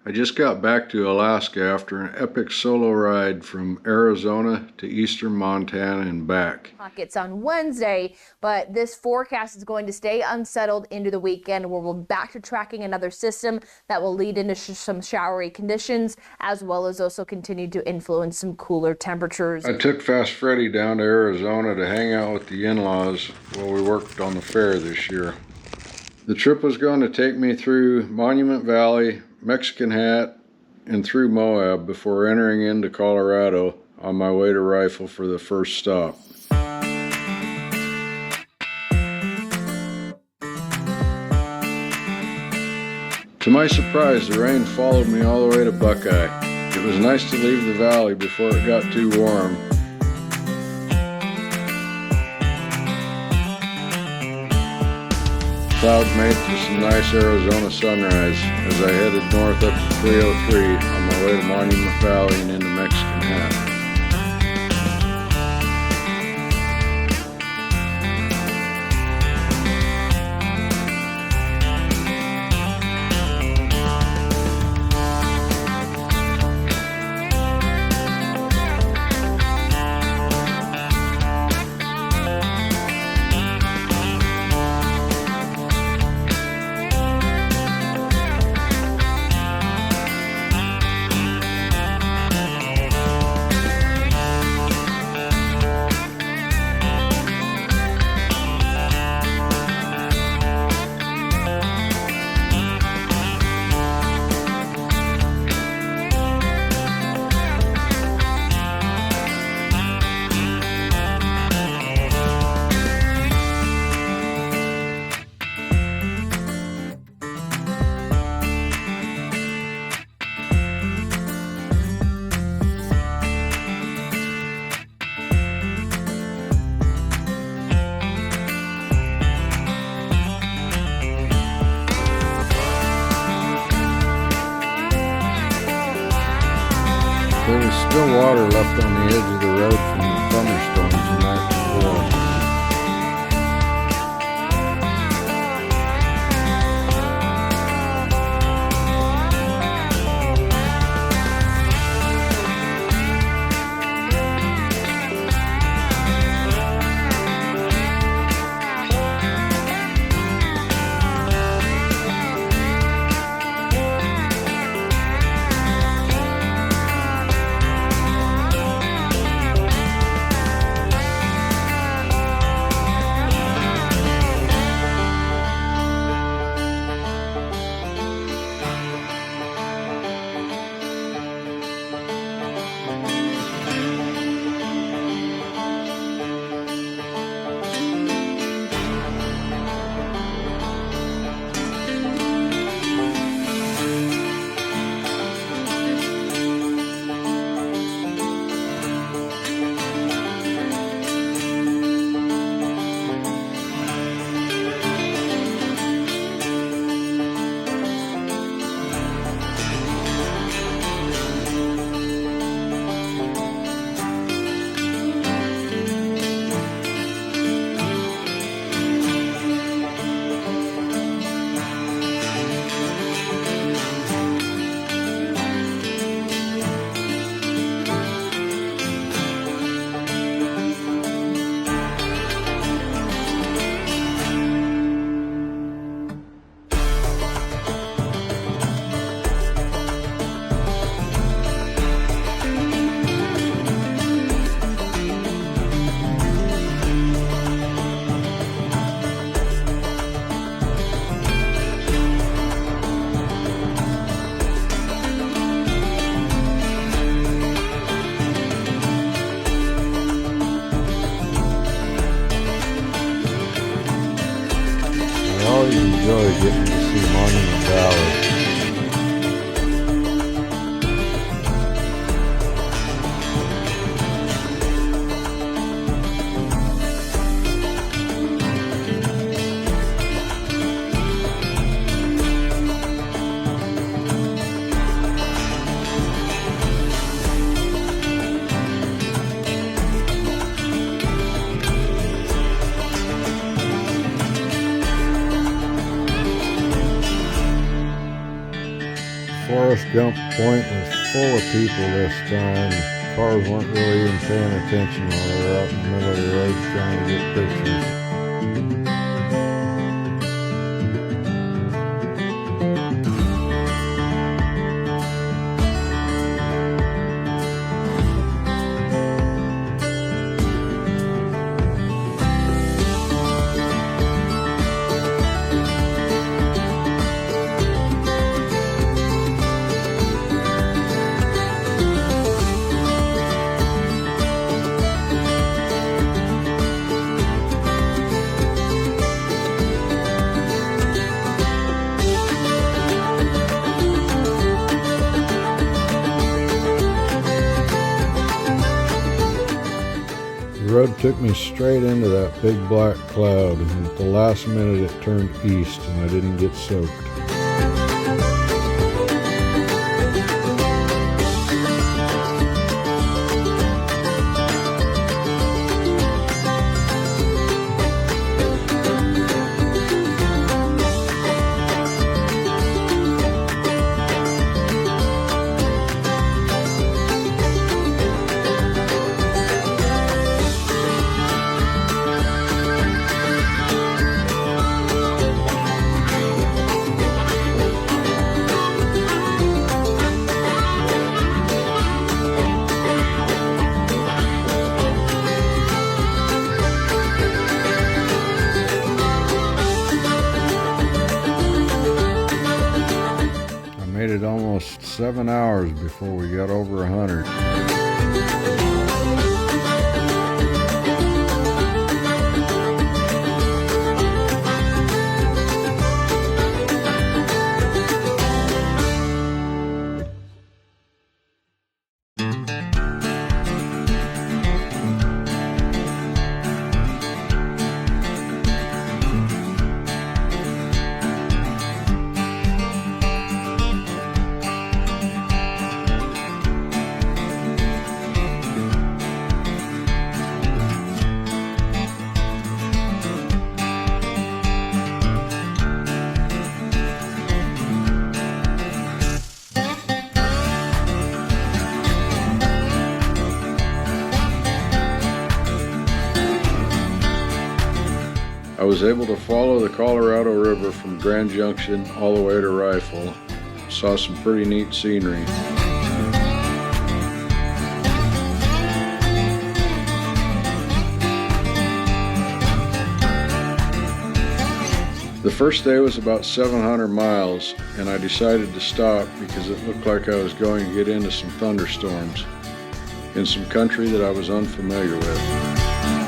I just got back to Alaska after an epic solo ride from Arizona to eastern Montana and back. Pockets on Wednesday, but this forecast is going to stay unsettled into the weekend, where we're back to tracking another system that will lead into some showery conditions, as well as also continue to influence some cooler temperatures. I took Fast Freddy down to Arizona to hang out with the in-laws while we worked on the fair this year. The trip was going to take me through Monument Valley, Mexican Hat, and through Moab before entering into Colorado on my way to Rifle for the first stop. To my surprise, the rain followed me all the way to Buckeye. It was nice to leave the valley before it got too warm. Clouds made for some nice Arizona sunrise as I headed north up to 303 on my way to Monument Valley and into Mexican Hat. There was still water left on the edge of the road from the thunderstorms the night before. Enjoy getting to see Monument Valley. Forrest Gump Point was full of people this time. Cars weren't really even paying attention while they were out in the middle of the road trying to get pictures. The road took me straight into that big black cloud, and at the last minute it turned east and I didn't get soaked. Made it almost 7 hours before we got over 100. I was able to follow the Colorado River from Grand Junction all the way to Rifle. Saw some pretty neat scenery. The first day was about 700 miles, and I decided to stop because it looked like I was going to get into some thunderstorms in some country that I was unfamiliar with.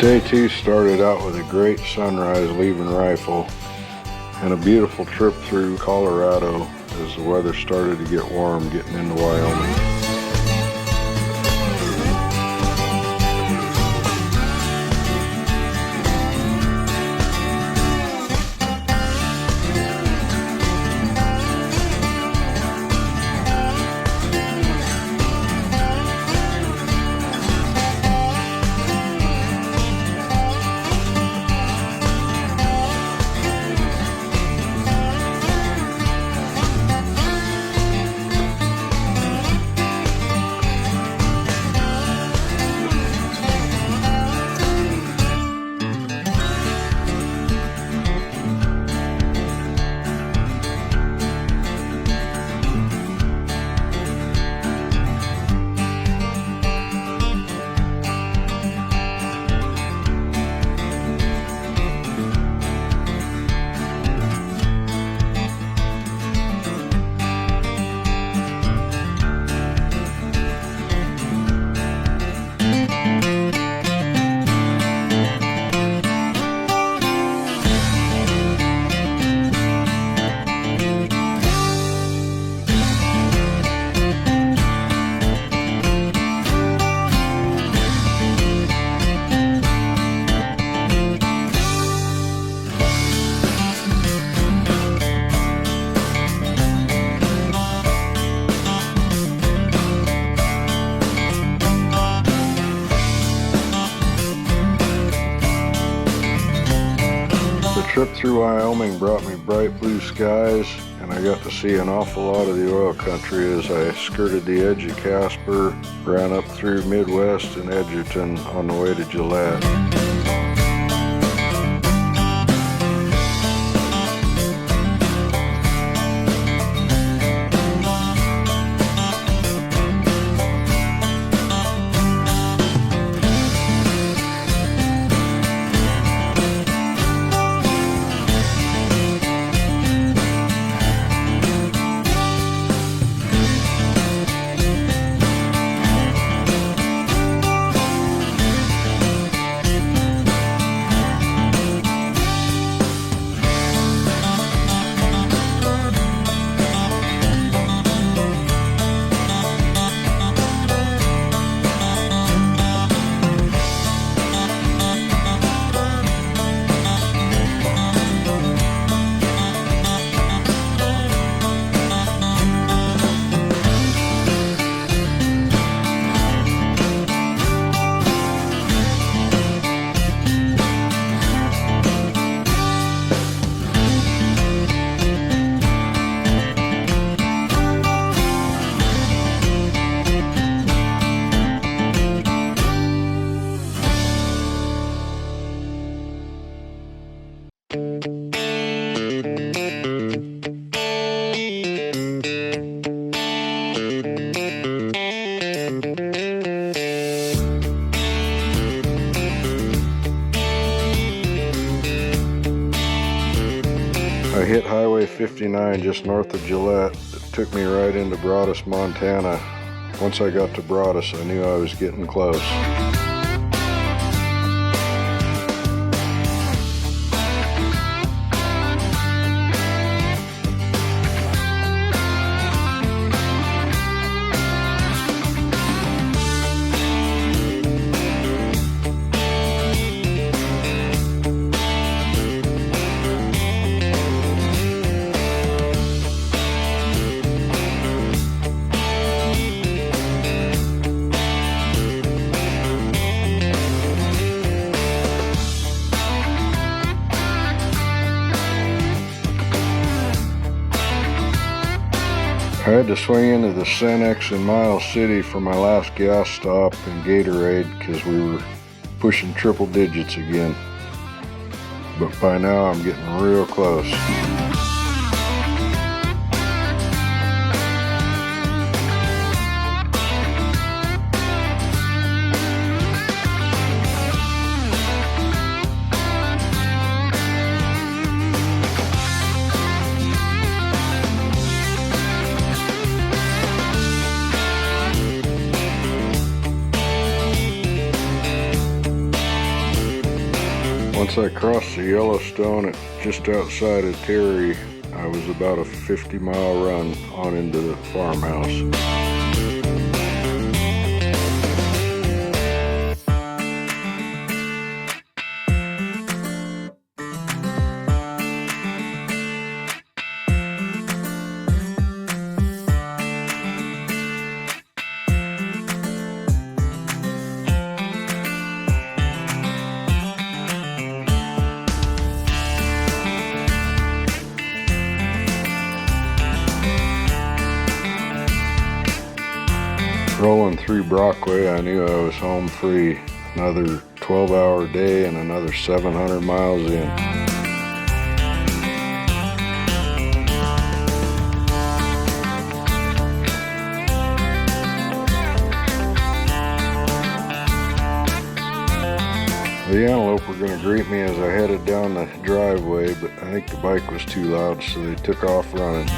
Day 2 started out with a great sunrise leaving Rifle and a beautiful trip through Colorado as the weather started to get warm getting into Wyoming. trip through Wyoming brought me bright blue skies, and I got to see an awful lot of the oil country as I skirted the edge of Casper, ran up through Midwest and Edgerton on the way to GIllette. I hit Highway 59 just north of GIllette. It took me right into Broadus, Montana. Once I got to Broadus, I knew I was getting close. I had to swing into the Cenex in Miles City for my last gas stop in Gatorade because we were pushing triple digits again. But by now I'm getting real close. Once I crossed the Yellowstone at just outside of Terry, I was about a 50-mile run on into the farmhouse. Rolling through Brockway, I knew I was home free. Another 12-hour day and another 700 miles in. The antelope were going to greet me as I headed down the driveway, but I think the bike was too loud, so they took off running.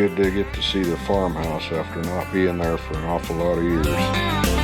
good to get to see the farmhouse after not being there for an awful lot of years.